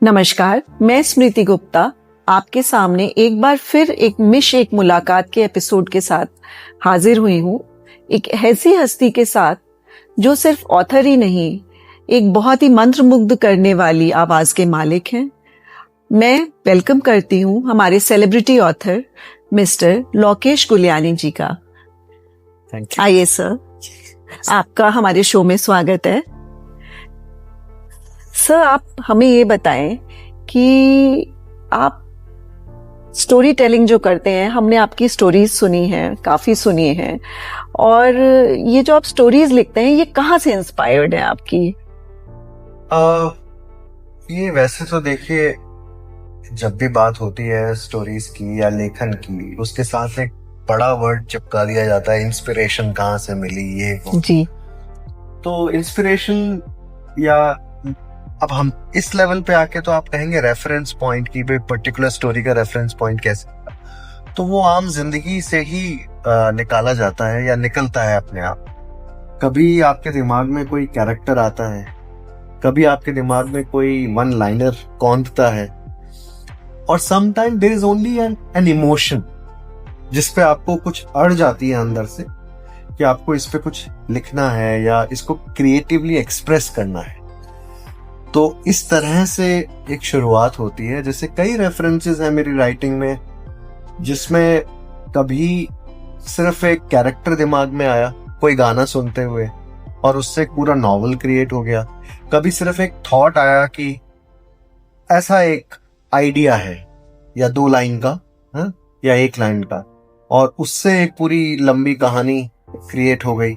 नमस्कार, मैं स्मृति गुप्ता आपके सामने एक बार फिर एक मुलाकात के एपिसोड के साथ हाजिर हुई हूँ। एक ऐसी हस्ती के साथ जो सिर्फ ऑथर ही नहीं, एक बहुत ही मंत्रमुग्ध करने वाली आवाज के मालिक हैं। मैं वेलकम करती हूँ हमारे celebrity author mister Lokesh Gulyani ji का। आइए सर, आपका हमारे शो में स्वागत है। सर, आप हमें ये बताएं कि आप स्टोरी टेलिंग जो करते हैं, हमने आपकी स्टोरीज सुनी हैं, काफी सुनी हैं, और ये जो आप स्टोरीज लिखते हैं ये कहाँ से इंस्पायर्ड है आपकी? ये वैसे तो देखिए, जब भी बात होती है स्टोरीज की या लेखन की, उसके साथ एक बड़ा वर्ड चिपका दिया जाता है, इंस्पिरेशन कहाँ से मिली, ये वो। जी। तो इंस्पिरेशन, या अब हम इस लेवल पे आके तो आप कहेंगे रेफरेंस पॉइंट की, पर्टिकुलर स्टोरी का रेफरेंस पॉइंट कैसे, तो वो आम जिंदगी से ही निकाला जाता है या निकलता है अपने आप। कभी आपके दिमाग में कोई कैरेक्टर आता है, कभी आपके दिमाग में कोई वन लाइनर कौंधता है, और sometime there is only an emotion जिसपे आपको कुछ अड़ जाती है अंदर से कि आपको इस पे कुछ लिखना है या इसको क्रिएटिवली एक्सप्रेस करना है। तो इस तरह से एक शुरुआत होती है। जैसे कई रेफरेंसेस हैं मेरी राइटिंग में, जिसमें कभी सिर्फ एक कैरेक्टर दिमाग में आया कोई गाना सुनते हुए और उससे एक पूरा नॉवल क्रिएट हो गया। कभी सिर्फ एक थॉट आया कि ऐसा एक आइडिया है, या 2 लाइन का या 1 लाइन का, और उससे एक पूरी लंबी कहानी क्रिएट हो गई।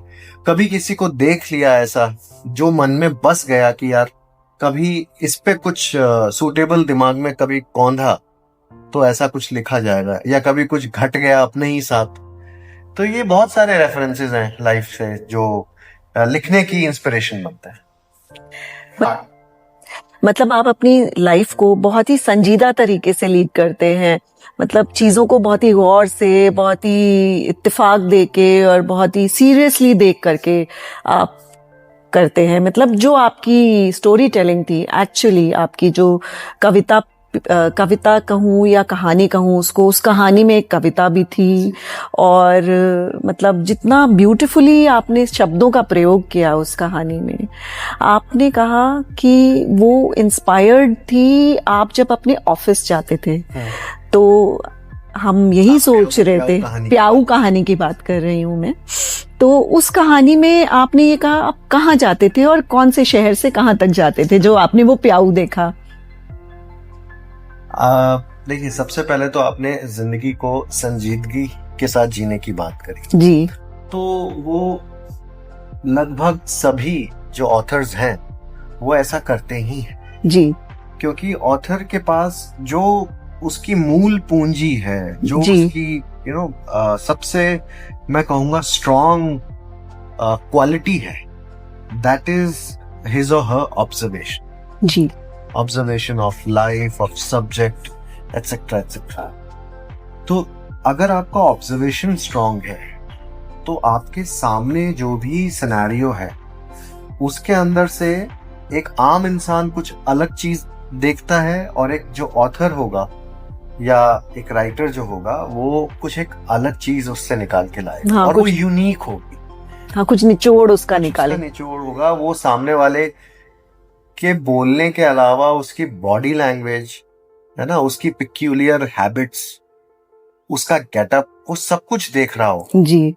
कभी किसी को देख लिया ऐसा जो मन में बस गया कि यार कभी इस पे कुछ सूटेबल दिमाग में कभी कौंधा तो ऐसा कुछ लिखा जाएगा, या कभी कुछ घट गया अपने ही साथ। तो ये बहुत सारे रेफरेंसेस हैं लाइफ से जो लिखने की इंस्पिरेशन बनता है। मतलब आप अपनी लाइफ को बहुत ही संजीदा तरीके से लीड करते हैं, मतलब चीजों को बहुत ही गौर से, बहुत ही इत्तेफाक देके और बहुत ही सीरियसली देख करके आप करते हैं। मतलब जो आपकी स्टोरी टेलिंग थी, एक्चुअली आपकी जो कविता कहूँ या कहानी कहूँ, उसको, उस कहानी में एक कविता भी थी, और मतलब जितना ब्यूटीफुली आपने शब्दों का प्रयोग किया उस कहानी में। आपने कहा कि वो इंस्पायर्ड थी आप जब अपने ऑफिस जाते थे, तो हम यही सोच रहे थे, प्याऊ कहानी की बात कर रही हूँ मैं। तो उस कहानी में आपने ये कहा आप कहाँ जाते थे और कौन से शहर से कहाँ तक जाते थे जो आपने वो प्याऊ देखा? देखिए, सबसे पहले तो आपने जिंदगी को संजीदगी के साथ जीने की बात करी जी। तो वो लगभग सभी जो ऑथर्स हैं वो ऐसा करते ही हैं जी, क्योंकि ऑथर के पास जो उसकी मूल पूंजी है, जो उसकी सबसे मैं कहूंगा स्ट्रॉन्ग क्वालिटी है, दैट इज हिज और हर ऑब्जर्वेशन जी, observation of life, of subject, etcetera etcetera. तो अगर आपका ऑब्जर्वेशन स्ट्रॉन्ग है तो आपके सामने जो भी सिनेरियो है उसके अंदर से एक आम इंसान कुछ अलग चीज देखता है, और एक जो ऑथर होगा या एक राइटर जो होगा वो कुछ एक अलग चीज उससे निकाल के लाएगा। हाँ, और वो यूनिक होगी। हाँ, कुछ निचोड़ उसका निकाले, निचोड़ होगा। वो सामने वाले के बोलने के अलावा उसकी बॉडी लैंग्वेज है ना, उसकी पिक्यूलियर हैबिट्स, उसका गेटअप, वो सब कुछ देख रहा हो जी,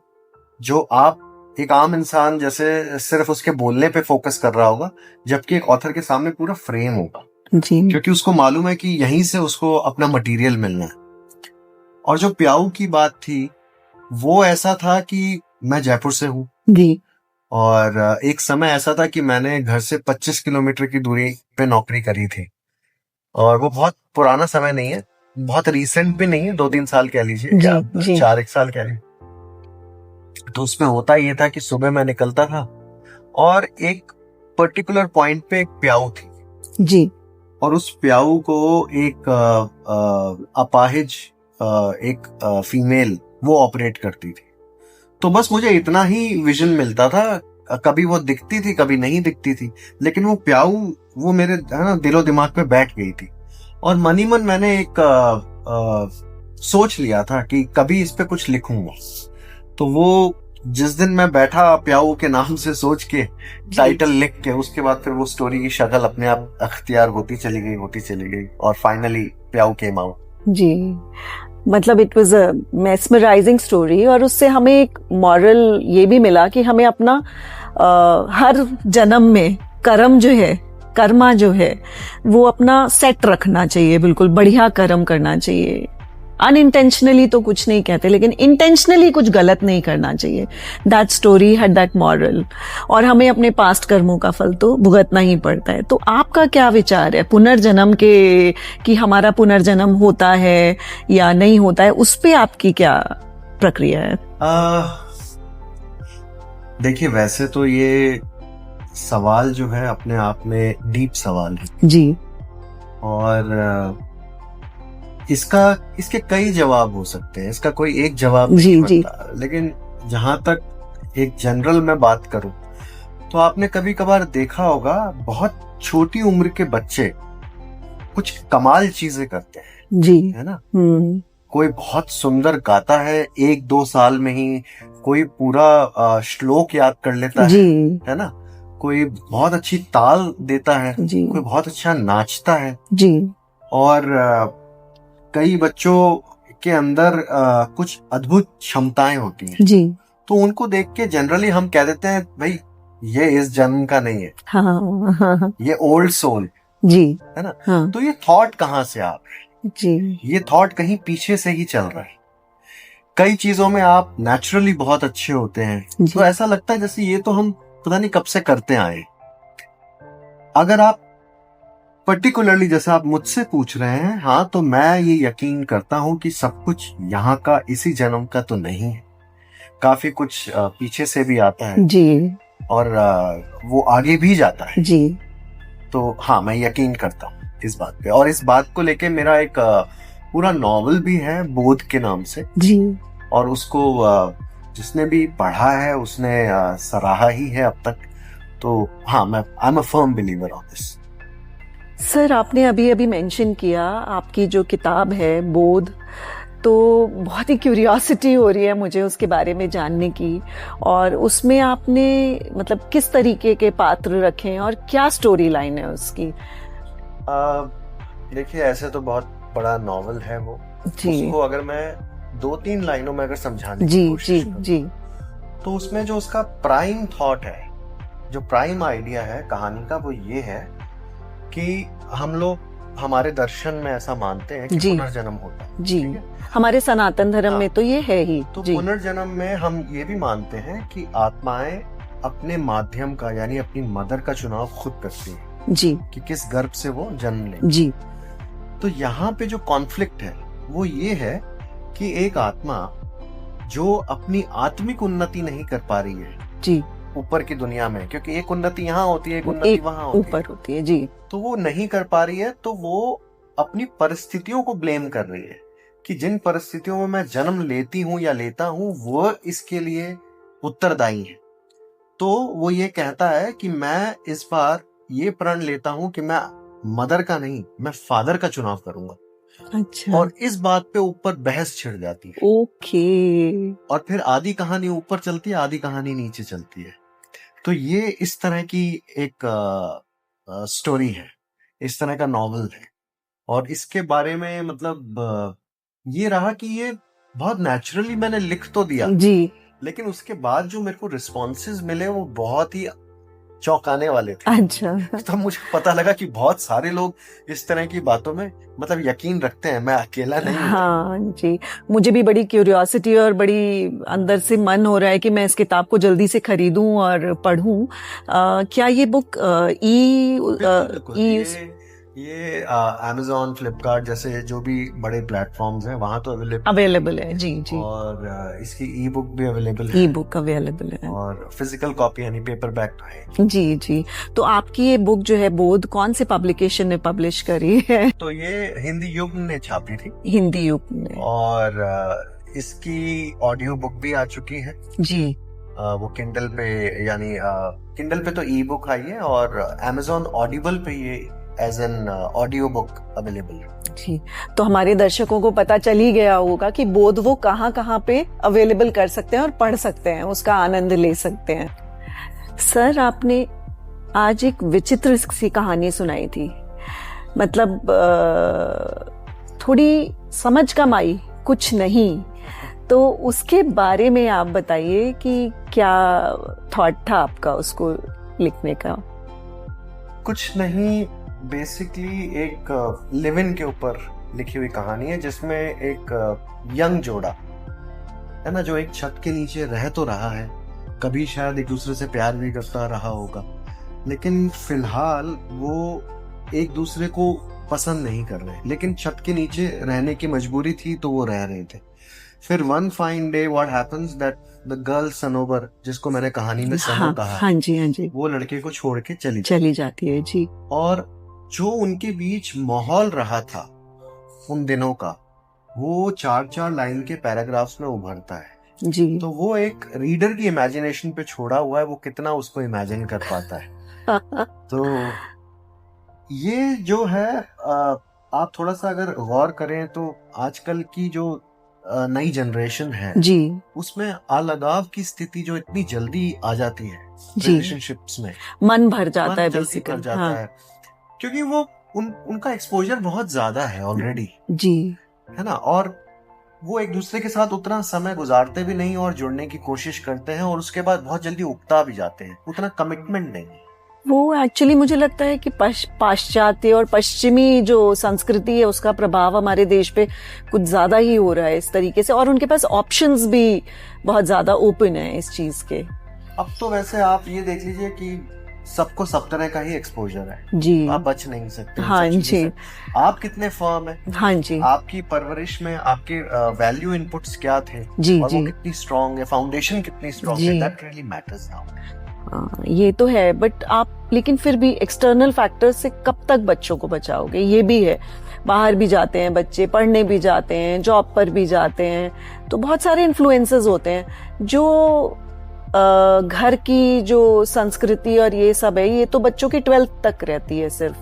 जो आप एक आम इंसान जैसे सिर्फ उसके बोलने पे फोकस कर रहा होगा, जबकि एक ऑथर के सामने पूरा फ्रेम होगा जी, क्योंकि उसको मालूम है कि यहीं से उसको अपना मटेरियल मिलना है। और जो प्याऊ की बात थी वो ऐसा था कि मैं जयपुर से हूँ जी, और एक समय ऐसा था कि मैंने घर से 25 किलोमीटर की दूरी पे नौकरी करी थी, और वो बहुत पुराना समय नहीं है, बहुत रिसेंट भी नहीं है, 2-3 साल कह लीजिए, 4-1 साल कह लीजिए। तो उसमें होता ये था कि सुबह मैं निकलता था और एक पर्टिकुलर पॉइंट पे एक प्याऊ थी जी, और उस प्याऊ को एक अपाहिज एक फीमेल वो ऑपरेट करती थी। तो बस मुझे इतना ही विजन मिलता था कभी वो दिखती थी, कभी नहीं दिखती थी, लेकिन वो प्याऊ वो मेरे है ना दिलो दिमाग पे बैठ गई थी। और मनी मन मैंने एक सोच लिया था कि कभी इस पे कुछ लिखूंगा। तो वो जिस दिन मैं बैठा प्याऊ के नाम से सोच के टाइटल लिख के, उसके बाद फिर वो स्टोरी की शक्ल अपने आप अख्तियार होती चली गई और फाइनली प्याऊ केम आउट। जी, मतलब it was a mesmerizing story, और उससे हमें एक मॉरल ये भी मिला कि हमें अपना हर जन्म में कर्मा जो है वो अपना सेट रखना चाहिए, बिल्कुल बढ़िया कर्म करना चाहिए। अनइंटेंशनली तो कुछ नहीं कहते, लेकिन इंटेंशनली कुछ गलत नहीं करना चाहिए। That story had that moral, और हमें अपने पास्ट कर्मों का फल तो भुगतना ही पड़ता है। तो आपका क्या विचार है पुनर्जन्म के, कि हमारा पुनर्जन्म होता है या नहीं होता है, उस पे आपकी क्या प्रक्रिया है? देखिए, वैसे तो ये सवाल जो है अपने आप में डीप सवाल है जी, और इसके कई जवाब हो सकते हैं, इसका कोई एक जवाब नहीं जी बनता। लेकिन जहां तक एक जनरल में बात करूं, तो आपने कभी कभार देखा होगा बहुत छोटी उम्र के बच्चे कुछ कमाल चीजें करते हैं जी, है ना। कोई बहुत सुंदर गाता है 1-2 साल में ही, कोई पूरा श्लोक याद कर लेता है ना। कोई बहुत अच्छी ताल देता है, कोई बहुत अच्छा नाचता है जी, और कई बच्चों के अंदर कुछ अद्भुत क्षमताएं होती हैं जी। तो उनको देख के जनरली हम कह देते हैं भाई ये इस जन्म का नहीं है, हाँ, ये ओल्ड सोल जी, है ना। हाँ, तो ये थॉट कहाँ से आ रहा है? जी, ये थॉट कहीं पीछे से ही चल रहा है। कई चीजों में आप नेचुरली बहुत अच्छे होते हैं, तो ऐसा लगता है जैसे ये तो हम पता नहीं कब से करते आए। अगर आप पर्टिकुलरली जैसे आप मुझसे पूछ रहे हैं, हाँ, तो मैं ये यकीन करता हूं कि सब कुछ यहाँ का इसी जन्म का तो नहीं है, काफी कुछ पीछे से भी आता है जी, और वो आगे भी जाता है जी। तो हाँ, मैं यकीन करता हूँ इस बात पे। और इस बात को लेके मेरा एक पूरा नॉवल भी है बोध के नाम से जी, और उसको जिसने भी पढ़ा है उसने सराहा ही है अब तक। तो हाँ, I am a firm believer on this. Sir, आपने अभी अभी मेंशन किया आपकी जो किताब है बोध, तो बहुत ही क्यूरियोसिटी हो रही है मुझे उसके बारे में जानने की। और उसमें आपने मतलब किस तरीके के पात्र रखे हैं और क्या स्टोरी लाइन है उसकी? देखिए, ऐसे तो बहुत बड़ा नॉवल है वो जी। उसको अगर मैं 2-3 लाइनों में अगर समझाने की कोशिश करूं, जी, तो उसमें जो उसका प्राइम थॉट है, जो प्राइम आइडिया है कहानी का, वो ये है कि हम लोग हमारे दर्शन में ऐसा मानते हैं कि पुनर्जन्म होता है। जी, हमारे सनातन धर्म में तो ये है ही। तो पुनर्जन्म में हम ये भी मानते हैं कि आत्माएं अपने माध्यम का यानी अपनी मदर का चुनाव खुद करती हैं जी, कि किस गर्भ से वो जन्म लें जी। तो यहाँ पे जो कॉन्फ्लिक्ट है वो ये है कि एक आत्मा जो अपनी आत्मिक उन्नति नहीं कर पा रही है जी, ऊपर की दुनिया में, क्योंकि एक उन्नति यहाँ होती है, एक उन्नति वहां ऊपर होती है जी, तो वो नहीं कर पा रही है, तो वो अपनी परिस्थितियों को ब्लेम कर रही है कि जिन परिस्थितियों में मैं जन्म लेती हूँ या लेता हूँ वो इसके लिए उत्तरदायी है। तो वो ये कहता है कि मैं इस बार ये प्रण लेता हूँ कि मैं मदर का नहीं, मैं फादर का चुनाव करूंगा। अच्छा। और इस बात पे ऊपर बहस छिड़ जाती है। ओके। और फिर आधी कहानी ऊपर चलती है, आधी कहानी नीचे चलती है। तो ये इस तरह की एक स्टोरी है, इस तरह का नॉवल है। और इसके बारे में मतलब ये रहा कि ये बहुत नेचुरली मैंने लिख तो दिया जी, लेकिन उसके बाद जो मेरे को रिस्पॉन्सेज मिले वो बहुत ही चौंकाने वाले थे। अच्छा। तब मुझे पता लगा कि बहुत सारे लोग इस तरह की बातों में मतलब यकीन रखते हैं, मैं अकेला नहीं हूं। हाँ जी, मुझे भी बड़ी क्यूरियोसिटी और बड़ी अंदर से मन हो रहा है कि मैं इस किताब को जल्दी से खरीदूं और पढूं। क्या ये बुक ये Amazon, फ्लिपकार्ट जैसे जो भी बड़े प्लेटफॉर्म्स हैं वहां तो अवेलेबल है जी जी। और इसकी ई बुक भी अवेलेबल है। ई बुक अवेलेबल है और फिजिकल कॉपी यानी पेपर बैक तो है। जी जी। तो आपकी ये बुक जो है बोध कौन से पब्लिकेशन ने पब्लिश करी है? तो ये हिंदी युग ने छापी थी। हिंदी युग ने। और इसकी ऑडियो बुक भी आ चुकी है जी। वो किंडल पे, यानी किंडल पे तो ई बुक आई है, और Amazon ऑडिबल पे ये as an audio book available है। जी, तो हमारे दर्शकों को पता चल ही गया होगा कि बोध वो कहाँ कहाँ पे अवेलेबल कर सकते हैं और पढ़ सकते हैं, उसका आनंद ले सकते हैं। सर, आपने आज एक विचित्र सी कहानी सुनाई थी, मतलब थोड़ी समझ कम आई, कुछ नहीं, तो उसके बारे में आप बताइए कि क्या थॉट था आपका उसको लिखने का? कुछ नहीं, बेसिकली एक लिव इन के ऊपर लिखी हुई कहानी है, जिसमें एक यंग जोड़ा है ना, जो एक छत के नीचे रह तो रहा है, कभी शायद एक दूसरे से प्यार भी करता रहा होगा, लेकिन फिलहाल वो एक दूसरे को पसंद नहीं कर रहे, लेकिन छत के नीचे रहने की मजबूरी थी तो वो रह रहे थे। फिर one fine day what happens that the girl Sanobar, जिसको मैंने कहानी में सनो कहा, हाँ जी, हाँ जी, वो लड़के को छोड़ के चली जाती है जी। और जो उनके बीच माहौल रहा था उन दिनों का, वो 4-4 लाइन के पैराग्राफ्स में उभरता है जी। तो वो एक रीडर की इमेजिनेशन पे छोड़ा हुआ है, वो कितना उसको इमेजिन कर पाता है। तो ये जो है, आप थोड़ा सा अगर गौर करें तो आजकल की जो नई जनरेशन है जी, उसमें अलगाव की स्थिति जो इतनी जल्दी आ जाती है जी, रिलेशनशिप्स में, मन भर जाता मन है जल्दी बेसिकली। भर जाता हाँ, है, क्योंकि वो उनका एक्सपोजर बहुत ज्यादा है ऑलरेडी, जी, है ना, और वो एक दूसरे के साथ उतना समय गुजारते भी नहीं और जुड़ने की कोशिश करते हैं, और उसके बाद बहुत जल्दी उकता भी जाते हैं, उतना कमिटमेंट नहीं है। वो एक्चुअली मुझे लगता है कि पाश्चात्य और पश्चिमी जो संस्कृति है उसका प्रभाव हमारे देश पे कुछ ज्यादा ही हो रहा है इस तरीके से, और उनके पास ऑप्शंस भी बहुत ज्यादा ओपन है इस चीज के। अब तो वैसे आप ये देख लीजिए कि सबको सब तरह का ही एक्सपोजर है जी, आप बच नहीं सकते। हाँ जी, आप कितने फर्म है, हाँ जी, आपकी परवरिश में आपके वैल्यू इनपुट्स क्या थे, जी, और जी, वो कितनी स्ट्रांग है, फाउंडेशन कितनी स्ट्रांग है, दैट रियली मैटर्स नाउ। ये तो है, बट आप लेकिन फिर भी एक्सटर्नल फैक्टर से कब तक बच्चों को बचाओगे, ये भी है। बाहर भी जाते हैं बच्चे, पढ़ने भी जाते हैं, जॉब पर भी जाते हैं, तो बहुत सारे इन्फ्लुएंसेस होते हैं जो घर की जो संस्कृति और ये सब है, ये तो बच्चों की 12th तक रहती है सिर्फ।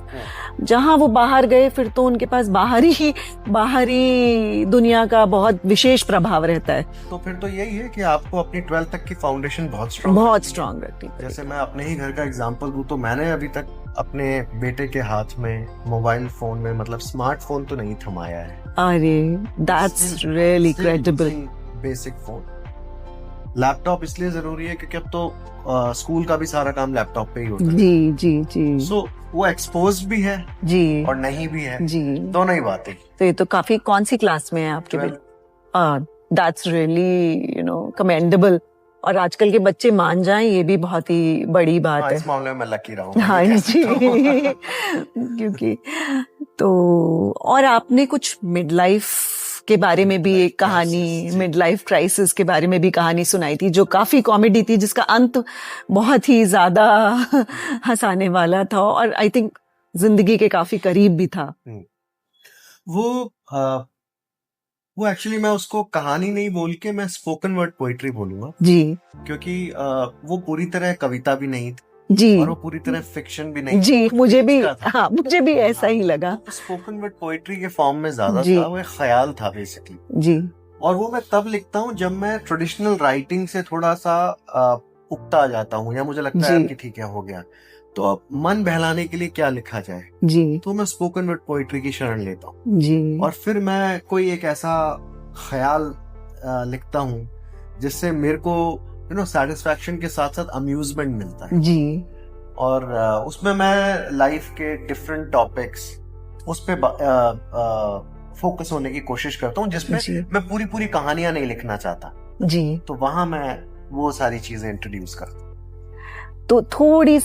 जहां वो बाहर गए फिर तो उनके पास बाहरी दुनिया का बहुत विशेष प्रभाव रहता है। तो फिर तो यही है कि आपको अपनी 12th तक की फाउंडेशन बहुत स्ट्रांग रखती है। जैसे मैं अपने ही घर का एग्जांपल दूं तो मैंने अभी तक अपने बेटे के हाथ में मोबाइल फोन में, मतलब स्मार्टफोन तो नहीं थमाया है। अरे that's really credible. Basic phone, laptop इसलिए जरूरी है क्योंकि अब तो स्कूल का भी सारा काम लैपटॉप पे ही होता है। जी जी जी। सो वो एक्सपोज भी है जी और नहीं भी है जी, दोनों ही बातें। तो ये तो काफी, कौन सी क्लास में है आपके बेटे? That's really commendable. और आजकल के बच्चे मान जाएं ये भी बहुत ही बड़ी बात है। इस मामले में मैं लकी रहा हूं। हाँ जी क्योंकि तो, और आपने कुछ मिड लाइफ के बारे में भी एक कहानी, मिड लाइफ क्राइसिस के बारे में भी कहानी सुनाई थी जो काफी कॉमेडी थी, जिसका अंत बहुत ही ज्यादा हंसाने वाला था और आई थिंक जिंदगी के काफी करीब भी था। वो एक्चुअली मैं उसको कहानी नहीं बोल के मैं स्पोकन वर्ड पोइट्री बोलूंगा जी, क्योंकि वो पूरी तरह कविता भी नहीं थी जी, और वो पूरी तरह फिक्शन भी नहीं जी, मुझे भी ऐसा ही लगा। स्पोकन वर्ड पोइट्री के फॉर्म में ज्यादा जी, था, वो एक ख्याल था बेसिकली जी, और वो मैं तब लिखता हूँ जब मैं ट्रेडिशनल राइटिंग से थोड़ा सा उकता जाता हूँ या मुझे लगता है कि ठीक है हो गया, तो अब मन बहलाने के लिए क्या लिखा जाए, जी, तो मैं स्पोकन वर्ड पोइट्री की शरण लेता हूँ जी, और फिर मैं कोई एक ऐसा ख्याल लिखता हूँ जिससे मेरे को सेटिस्फैक्शन के साथ साथ अम्यूजमेंट मिलता है जी, और उसमें मैं लाइफ के डिफरेंट टॉपिक्स उस पे फोकस होने की कोशिश करता हूँ, जिसमें मैं पूरी कहानियां नहीं लिखना चाहता जी, तो वहां मैं वो सारी चीजें इंट्रोड्यूस करता हूँ। तो थोड़ी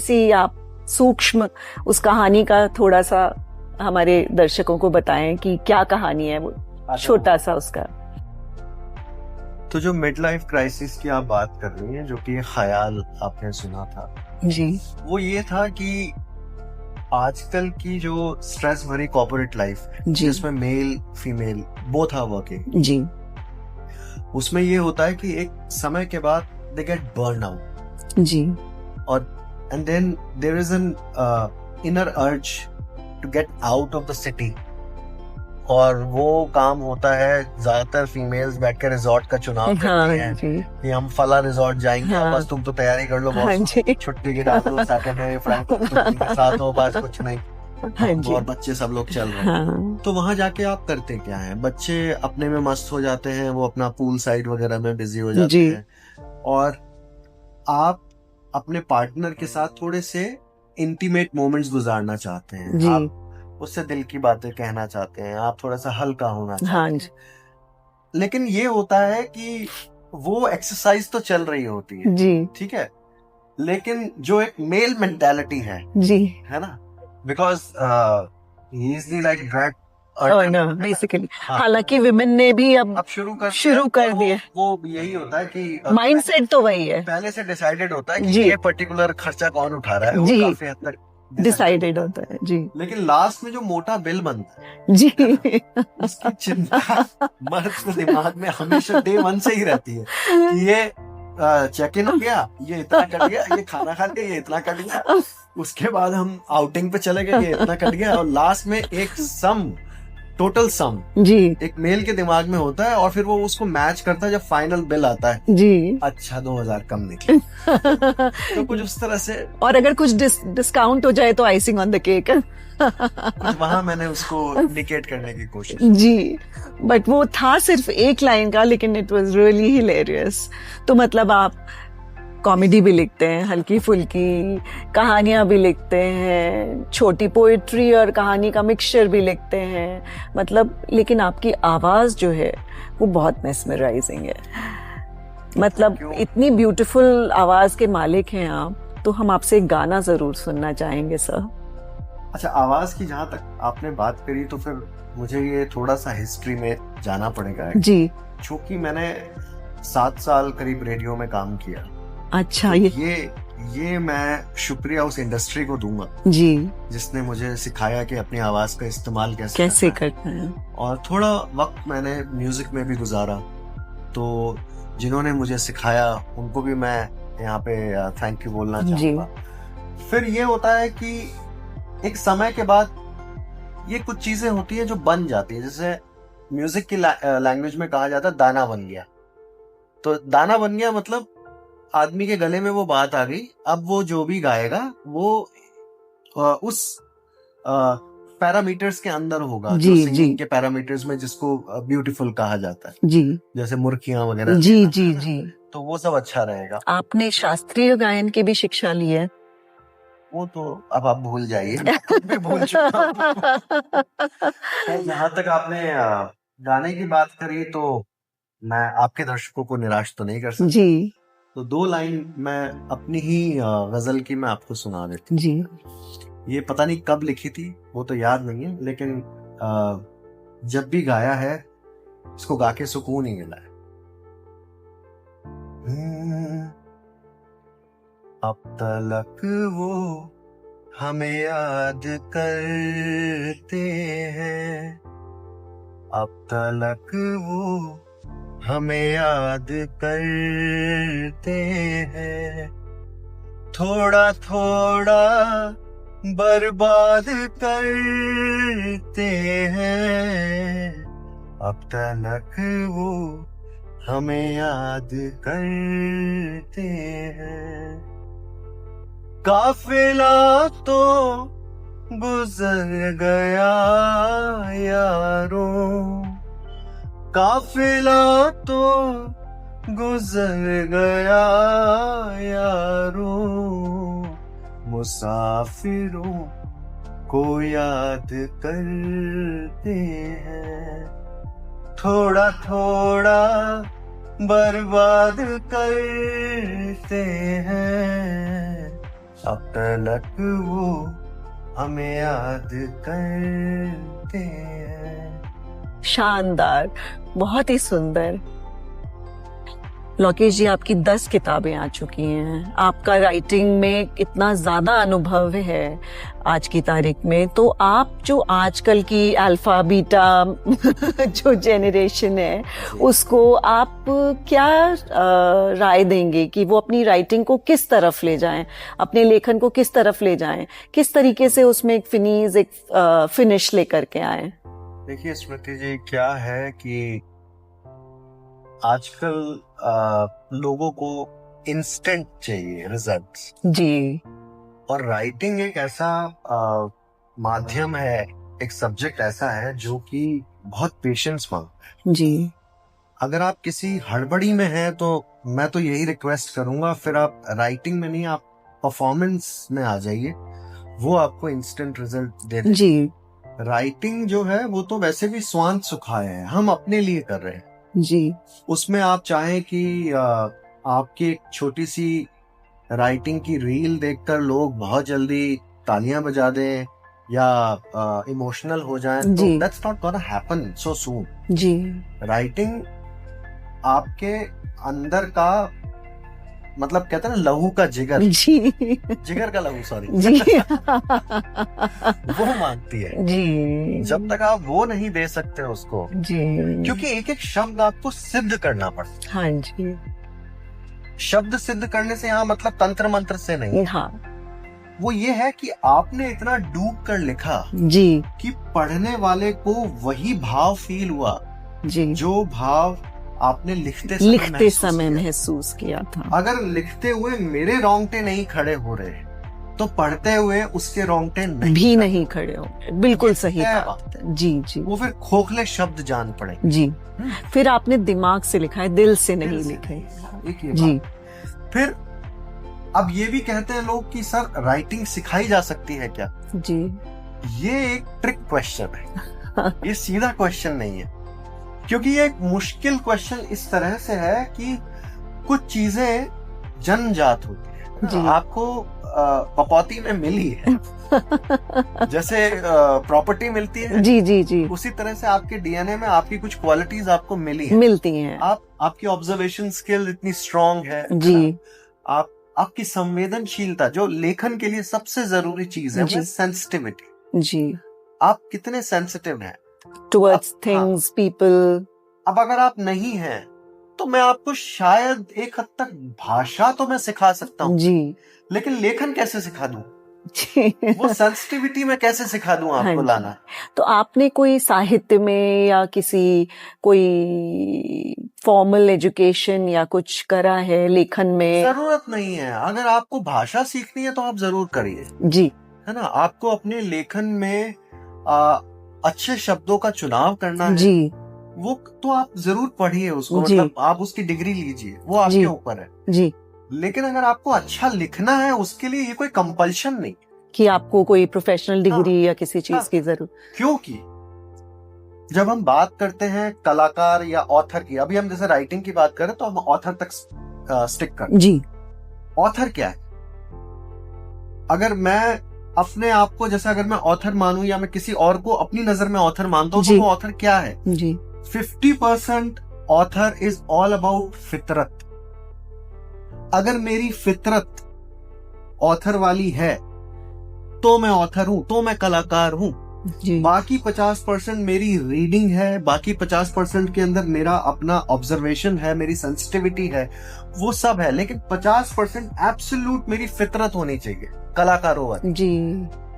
सी आप सूक्ष्म उस कहानी का थोड़ा सा हमारे दर्शकों को बताएं कि क्या कहानी है वो, छोटा सा उसका। तो जो मिड लाइफ क्राइसिस की आप बात कर रही हैं, जो कि ख्याल आपने सुना था जी, वो ये था कि आजकल की जो स्ट्रेस भरी कॉर्पोरेट लाइफ जिसमें male female both are working जी, उसमें ये होता है कि एक समय के बाद दे गेट बर्न आउट, जी, और and then there is an inner urge to get out of the city, और वो काम होता है ज्यादातर फीमेल्स बैठ के रिजॉर्ट का चुनाव करती हाँ हैं जी, कि हम फला रिजॉर्ट जाएंगे, हाँ। बस तुम तो तैयारी कर लो, हाँ बहुत जी, छुट्टी के डाल सैटरडे फ्राइडे के साथ हो, बस कुछ नहीं, हाँ जी, और बच्चे सब लोग चल रहे हैं। हाँ तो वहां जाके आप करते क्या हैं? बच्चे अपने में मस्त हो जाते हैं, वो अपना पूल साइड वगैरह में बिजी हो जाते जी। हैं, और आप अपने पार्टनर के साथ थोड़े से इंटीमेट मोमेंट्स गुजारना चाहते हैं, जी, आप उससे दिल की बातें कहना चाहते हैं, आप थोड़ा सा हल्का होना चाहते हाँ हैं। जी, लेकिन ये होता है कि वो एक्सरसाइज तो चल रही होती है, जी, ठीक है, लेकिन जो एक मेल मेंटालिटी जी, है ना, because he is like drag basically हालांकि विमेन ने भी अब अब शुरू कर दिया। वो यही होता है कि माइंडसेट तो वही है, पहले से डिसाइडेड होता है कि जी। ये पर्टिकुलर खर्चा कौन उठा रहा है, वो जी। काफी हद तक डिसाइडेड होता है, जी, लेकिन लास्ट में जो मोटा बिल बनता है, जी, उसकी चिंता मर्द के दिमाग में हमेशा डे वन से ही रहती है कि ये चेक इन हो गया, ये इतना कट गया, ये खाना खा के ये इतना कट गया, उसके बाद हम आउटिंग पे चले गए, ये इतना कट गया, और लास्ट में एक सम, टोटल सम जी, एक मेल के दिमाग में होता है, और फिर वो उसको मैच करता है जब फाइनल बिल आता है, जी। अच्छा 2000 कम निकले, तो कुछ उस तरह से और अगर कुछ डिस्काउंट हो जाए तो आइसिंग ऑन द केक। कुछ वहां मैंने उसको इंडिकेट करने की कोशिश। जी, बट वो था सिर्फ एक लाइन का, लेकिन इट वाज रियली हिलेरियस। तो मतलब आप कॉमेडी भी लिखते हैं, हल्की फुल्की कहानियां भी लिखते हैं, छोटी पोएट्री और कहानी का मिक्सचर भी लिखते हैं, मतलब लेकिन आपकी आवाज जो है वो बहुत मेस्मराइजिंग है। मतलब क्यों? इतनी ब्यूटीफुल आवाज के मालिक हैं आप, तो हम आपसे एक गाना जरूर सुनना चाहेंगे सर। अच्छा, आवाज की जहां तक आपने बात करी, तो फिर मुझे ये थोड़ा सा हिस्ट्री में जाना पड़ेगा, जी, क्योंकि मैंने 7 साल करीब रेडियो में काम किया। अच्छा, ये मैं शुक्रिया उस इंडस्ट्री को दूंगा जी, जिसने मुझे सिखाया कि अपनी आवाज का इस्तेमाल कैसे करना करते हैं। है। और थोड़ा वक्त मैंने म्यूजिक में भी गुजारा, तो जिन्होंने मुझे सिखाया उनको भी मैं यहाँ पे थैंक यू बोलना जी। चाहूंगा। फिर ये होता है कि एक समय के बाद ये कुछ चीजें होती है जो बन जाती है, जैसे म्यूजिक की लैंग्वेज में कहा जाता है दाना बन गया। तो दाना बन गया मतलब आदमी के गले में वो बात आ गई, अब वो जो भी गाएगा वो उस पैरामीटर्स के अंदर होगा, जी, जो सिंगिंग जी। के पैरामीटर्स में जिसको ब्यूटीफुल कहा जाता है, जी, जैसे मुर्खियां वगैरह, जी, जी, जी। तो वो सब अच्छा रहेगा। आपने शास्त्रीय गायन की भी शिक्षा ली है? वो तो अब आप भूल जाइए, मैं खुद भी भूल चुका हूँ। जहाँ तक आपने गाने की बात करी, तो मैं आपके दर्शकों को निराश तो नहीं कर सकता, जी, तो 2 लाइन मैं अपनी ही गजल की मैं आपको सुना देती हूँ। जी, ये पता नहीं कब लिखी थी, वो तो याद नहीं है, लेकिन जब भी गाया है इसको गा के सुकून ही मिला है। अब तलक वो हमें याद करते हैं, अब तलक वो हमें याद करते हैं, थोड़ा थोड़ा बर्बाद करते हैं, अब तलक वो हमें याद करते हैं। काफिला तो गुजर गया यारों, काफिला तो गुजर गया यारों, मुसाफिरों को याद करते हैं, थोड़ा थोड़ा बर्बाद करते हैं, अब तलक वो हमें याद करते हैं। शानदार, बहुत ही सुंदर। लोकेश जी, आपकी 10 किताबें आ चुकी हैं, आपका राइटिंग में इतना ज्यादा अनुभव है आज की तारीख में, तो आप जो आजकल की अल्फा बीटा जो जेनरेशन है उसको आप क्या राय देंगे कि वो अपनी राइटिंग को किस तरफ ले जाएं, अपने लेखन को किस तरफ ले जाएं, किस तरीके से उसमें एक फिनिश लेकर के आए? देखिए स्मृति जी, क्या है कि आजकल लोगों को इंस्टेंट चाहिए रिजल्ट्स जी और राइटिंग एक ऐसा माध्यम है, एक सब्जेक्ट ऐसा है जो कि बहुत पेशेंस मांगता है। जी अगर आप किसी हड़बड़ी में हैं तो मैं तो यही रिक्वेस्ट करूंगा, फिर आप राइटिंग में नहीं, आप परफॉर्मेंस में आ जाइए, वो आपको इंस्टेंट रिजल्ट दे देगा। जी राइटिंग जो है वो तो वैसे भी स्वांत सुखाए है, हम अपने लिए कर रहे हैं। जी उसमें आप चाहें कि आपकी एक छोटी सी राइटिंग की रील देखकर लोग बहुत जल्दी तालियां बजा दें या इमोशनल हो जाएं, तो जी। That's not gonna happen so soon. जी राइटिंग आपके अंदर का, मतलब कहते हैं ना, लहू का जिगर, जी जिगर का लहू, सॉरी, जी वो मांगती है। जी जब तक आप वो नहीं दे सकते उसको, जी, क्योंकि एक एक शब्द आपको सिद्ध करना पड़ता हाँ जी, है। शब्द सिद्ध करने से यहाँ मतलब तंत्र मंत्र से नहीं, हाँ वो ये है कि आपने इतना डूब कर लिखा जी कि पढ़ने वाले को वही भाव फील हुआ जी, जो भाव आपने लिखते समय महसूस किया था। अगर लिखते हुए मेरे रोंगटे नहीं खड़े हो रहे तो पढ़ते हुए उसके रोंगटे भी नहीं खड़े हो, बिल्कुल सही है बात है। जी जी, वो फिर खोखले शब्द जान पड़े। जी, फिर आपने दिमाग से लिखा है, दिल से नहीं लिखे। एक ये जी, बात। फिर अब ये भी कहते हैं लोग कि सर राइटिंग सिखाई जा सकती है क्या? जी, ये एक ट्रिक क्वेश्चन है, ये सीधा क्वेश्चन नहीं है, क्योंकि ये एक मुश्किल क्वेश्चन इस तरह से है कि कुछ चीजें जन्मजात होती है, आपको पपौती में मिली है जैसे प्रॉपर्टी मिलती है, जी जी जी, उसी तरह से आपके डीएनए में आपकी कुछ क्वालिटीज आपको मिलती हैं। आपकी ऑब्जर्वेशन स्किल इतनी स्ट्रांग है जी, आपकी संवेदनशीलता जो लेखन के लिए सबसे जरूरी चीज है, वो सेंसिटिविटी जी, आप कितने सेंसिटिव हैं टुवर्ड्स थिंग्स, पीपल। अब अगर आप नहीं हैं तो मैं आपको शायद एक हद तक भाषा तो मैं सिखा सकता हूँ जी, लेकिन लेखन कैसे सिखा दूं? वो सेंसिटिविटी में कैसे सिखा दूं आपको लाना? तो आपने कोई साहित्य में या कोई फॉर्मल एजुकेशन या कुछ करा है लेखन में? जरूरत नहीं है। अगर आपको भाषा सीखनी है तो आप जरूर करिए जी, है ना। आपको अपने लेखन में अच्छे शब्दों का चुनाव करना है जी, वो तो आप जरूर पढ़िए उसको, मतलब आप उसकी डिग्री लीजिए, वो आपके ऊपर है जी। लेकिन अगर आपको अच्छा लिखना है उसके लिए ये कोई कंपल्शन नहीं कि आपको कोई प्रोफेशनल डिग्री या किसी चीज की जरूरत, क्योंकि जब हम बात करते हैं कलाकार या ऑथर की, अभी हम जैसे राइटिंग की बात करें तो हम ऑथर तक स्टिक करते जी। ऑथर क्या है? अगर मैं अपने आप को, जैसे अगर मैं ऑथर मानूं या मैं किसी और को अपनी नजर में ऑथर मानता हूं, तो वो ऑथर क्या है जी? 50% ऑथर इज ऑल अबाउट फितरत। अगर मेरी फितरत ऑथर वाली है तो मैं ऑथर हूं, तो मैं कलाकार हूं। बाकी 50% मेरी रीडिंग है, बाकी 50% के अंदर मेरा अपना ऑब्जर्वेशन है, मेरी सेंसिटिविटी है, वो सब है। लेकिन 50% एब्सोल्यूट मेरी फितरत होनी चाहिए कलाकारों वाली जी,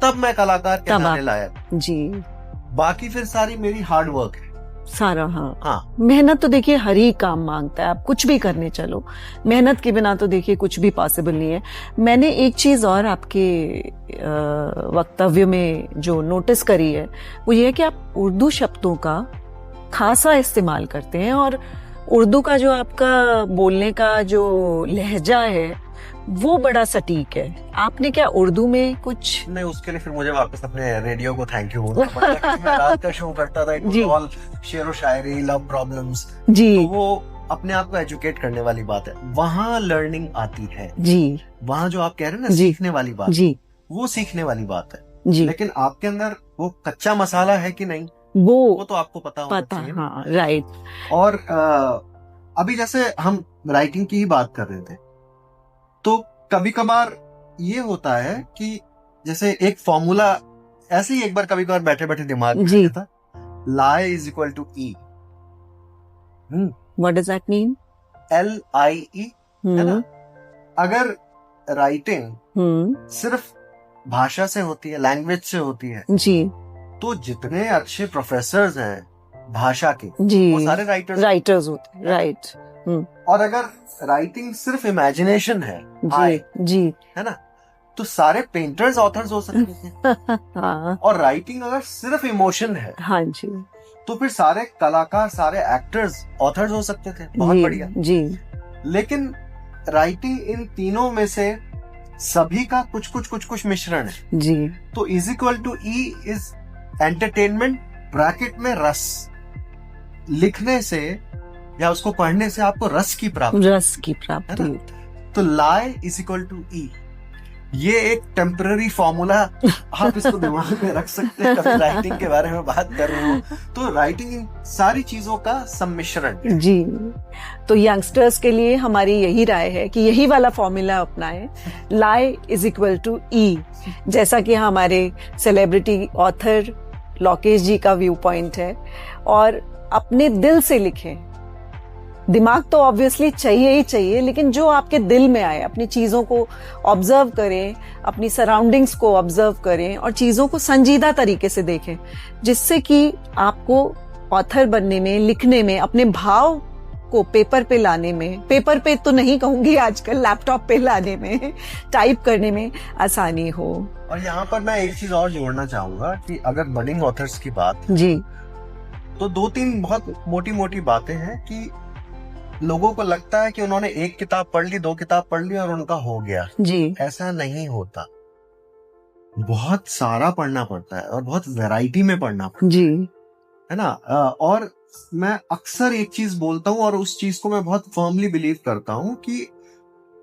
तब मैं कलाकार कहलाने लायक जी। बाकी फिर सारी मेरी हार्ड वर्क है सारा। हाँ, मेहनत तो देखिए हर ही काम मांगता है, आप कुछ भी करने चलो, मेहनत के बिना तो देखिए कुछ भी पॉसिबल नहीं है। मैंने एक चीज और आपके वक्तव्य में जो नोटिस करी है वो ये है कि आप उर्दू शब्दों का खासा इस्तेमाल करते हैं, और उर्दू का जो आपका बोलने का जो लहजा है वो बड़ा सटीक है। आपने क्या उर्दू में कुछ नहीं? उसके लिए फिर मुझे वापस अपने रेडियो को थैंक यू बोलना पड़ता है। मैं रात का शो करता था, ऑल शेर व शायरी, लव प्रॉब्लम्स जी, तो वो अपने आप को एजुकेट करने वाली बात है, वहाँ लर्निंग आती है जी। वहाँ जो आप कह रहे हैं ना सीखने वाली बात जी, वो सीखने वाली बात है जी। लेकिन आपके अंदर वो कच्चा मसाला है कि नहीं, वो तो आपको पता होना चाहिए। हाँ, राइट। और अभी जैसे हम राइटिंग की ही बात कर रहे थे, तो कभी कभार ये होता है कि जैसे एक फॉर्मूला ऐसे ही एक बार कभी कभार बैठे बैठे दिमाग में जी। आया था, lie is equal to E, what does that mean? LIE, है ना? अगर राइटिंग सिर्फ भाषा से होती है, लैंग्वेज से होती है, जी तो जितने अच्छे प्रोफेसर्स हैं भाषा के, जी, वो सारे राइटर्स होते हैं, राइट। और अगर राइटिंग सिर्फ इमेजिनेशन है, जी जी, है ना, तो सारे पेंटर्स ऑथर्स हो सकते हैं। हाँ और राइटिंग अगर सिर्फ इमोशन है, हाँ जी, तो फिर सारे कलाकार, सारे एक्टर्स ऑथर्स हो सकते थे। बहुत जी बढ़िया। जी लेकिन राइटिंग इन तीनों में से सभी का कुछ कुछ कुछ कुछ मिश्रण है। जी, तो is equal to E is entertainment, bracket में रस। लिखने से या उसको पढ़ने से आपको रस की प्राप्ति, रस की प्राप्ति। है ना? तो लाई इज इक्वल टू ई, ये एक टेम्पररी फॉर्मूला आप इसको दिमाग में रख सकते हैं। कभी राइटिंग के बारे में बात कर रहे हो तो राइटिंग इन सारी चीजों का सम्मिश्रण। जी, तो यंगस्टर्स के लिए हमारी यही राय है कि यही वाला फॉर्मूला अपनाएं, लाई इज इक्वल टू ई, जैसा कि हमारे सेलिब्रिटी ऑथर लोकेश जी का व्यू पॉइंट है। और अपने दिल से लिखें। दिमाग तो ऑब्वियसली चाहिए ही चाहिए, लेकिन जो आपके दिल में आए, अपनी चीजों को ऑब्जर्व करें, अपनी सराउंडिंग्स को ऑब्जर्व करें और चीजों को संजीदा तरीके से देखें, जिससे कि आपको ऑथर बनने में, लिखने में, अपने भाव को पेपर पे लाने में, पेपर पे तो नहीं कहूंगी आजकल, लैपटॉप पे लाने में, टाइप करने में आसानी हो। और यहाँ पर मैं एक चीज और जोड़ना चाहूंगा कि अगर बडिंग ऑथर्स की बात जी, तो 2-3 बहुत मोटी मोटी बातें हैं कि लोगों को लगता है कि उन्होंने एक किताब पढ़ ली, 2 किताब पढ़ ली और उनका हो गया। जी, ऐसा नहीं होता, बहुत सारा पढ़ना पड़ता है और बहुत वैरायटी में पढ़ना पड़ता जी, है ना। और मैं अक्सर एक चीज बोलता हूँ और उस चीज को मैं बहुत फर्मली बिलीव करता हूँ कि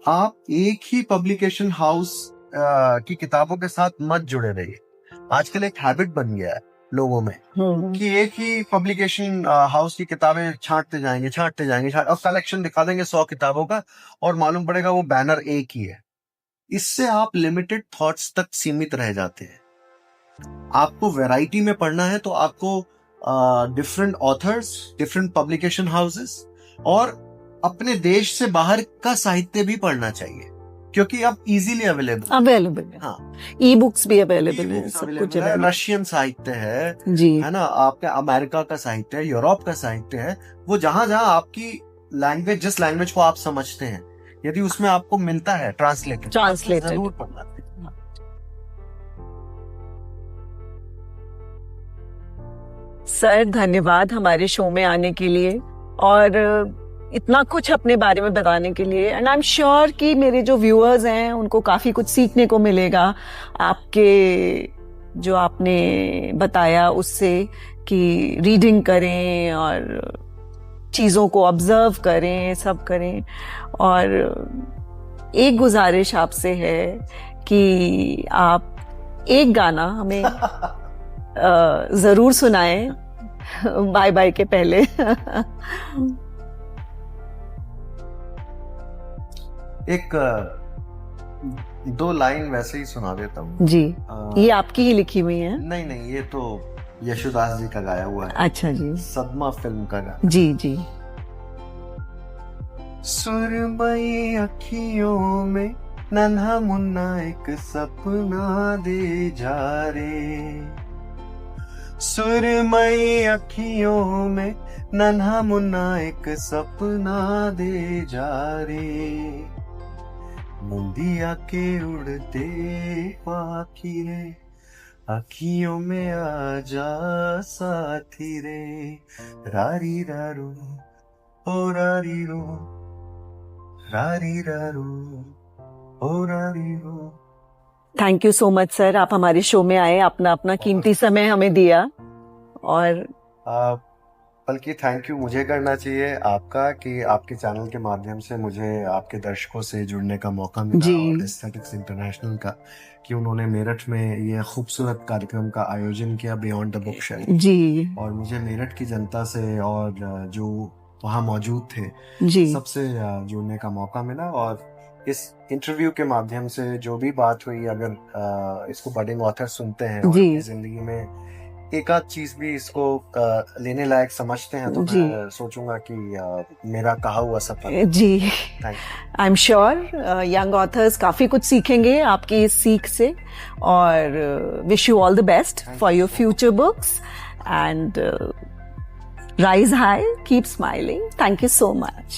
आप एक ही पब्लिकेशन हाउस की किताबों के साथ मत जुड़े रहिए। आजकल एक हैबिट बन गया है लोगों में कि एक ही पब्लिकेशन हाउस की किताबें छांटते जाएंगे और कलेक्शन दिखा देंगे 100 किताबों का और मालूम पड़ेगा वो बैनर एक ही है। इससे आप लिमिटेड थॉट्स तक सीमित रह जाते हैं। आपको वैरायटी में पढ़ना है तो आपको different authors, different publication houses और अपने देश से बाहर का साहित्य भी पढ़ना चाहिए, क्योंकि अब इजीली अवेलेबल है। हाँ, ई बुक्स भी अवेलेबल है, सब कुछ है। अवेलेबल। रशियन साहित्य है जी, है ना, आपका अमेरिका का साहित्य है, यूरोप का साहित्य है। वो जहां जहां आपकी लैंग्वेज, जिस लैंग्वेज को आप समझते हैं, यदि उसमें आपको मिलता है ट्रांसलेटेड, जरूर पढ़ना। सर धन्यवाद हमारे शो में आने के लिए और इतना कुछ अपने बारे में बताने के लिए। एंड आई एम श्योर कि मेरे जो व्यूअर्स हैं उनको काफी कुछ सीखने को मिलेगा आपके जो आपने बताया उससे, कि रीडिंग करें और चीज़ों को ऑब्जर्व करें, सब करें। और एक गुजारिश आपसे है कि आप एक गाना हमें जरूर सुनाएं बाय बाय के पहले। एक 2 लाइन वैसे ही सुना देता हूँ जी। ये आपकी ही लिखी हुई है? नहीं, ये तो यशुदास जी का गाया हुआ है। अच्छा जी। सदमा फिल्म का गाना। जी जी। सुरमई अखियों में नन्हा मुन्ना एक सपना दे जा रे, सुरमई अखियों में नन्हा मुन्ना एक सपना दे जा रे, मुंदिया के उड़ते पाखी रे, अखियों में आ जा साथी रे, रारी रारू ओ रारी रो, रारी रारू ओ रारी रो। Thank you so much sir, आप हमारे शो में आए, अपना कीमती समय हमें दिया। और बल्कि थैंक यू मुझे करना चाहिए आपका, कि आपके चैनल के माध्यम से मुझे आपके दर्शकों से जुड़ने का मौका मिला, और एस्थेटिक्स इंटरनेशनल का, कि उन्होंने मेरठ में ये खूबसूरत कार्यक्रम का आयोजन किया, बियॉन्ड द बुक शेल्फ जी। और मुझे मेरठ की जनता से और जो वहाँ मौजूद थे, जी सबसे जुड़ने का मौका मिला। और इस इंटरव्यू के माध्यम से जो भी बात हुई, अगर इसको बडिंग ऑथर सुनते हैं और जी। अपनी जिंदगी में एक आध चीज भी इसको लेने लायक समझते हैं, तो जी। मैं सोचूंगा कि मेरा कहा हुआ सफल। जी, thank you. I am sure young authors काफ़ी कुछ सीखेंगे आपकी इस सीख से, और wish you all the best for your future books and rise high, keep smiling. Thank you so much.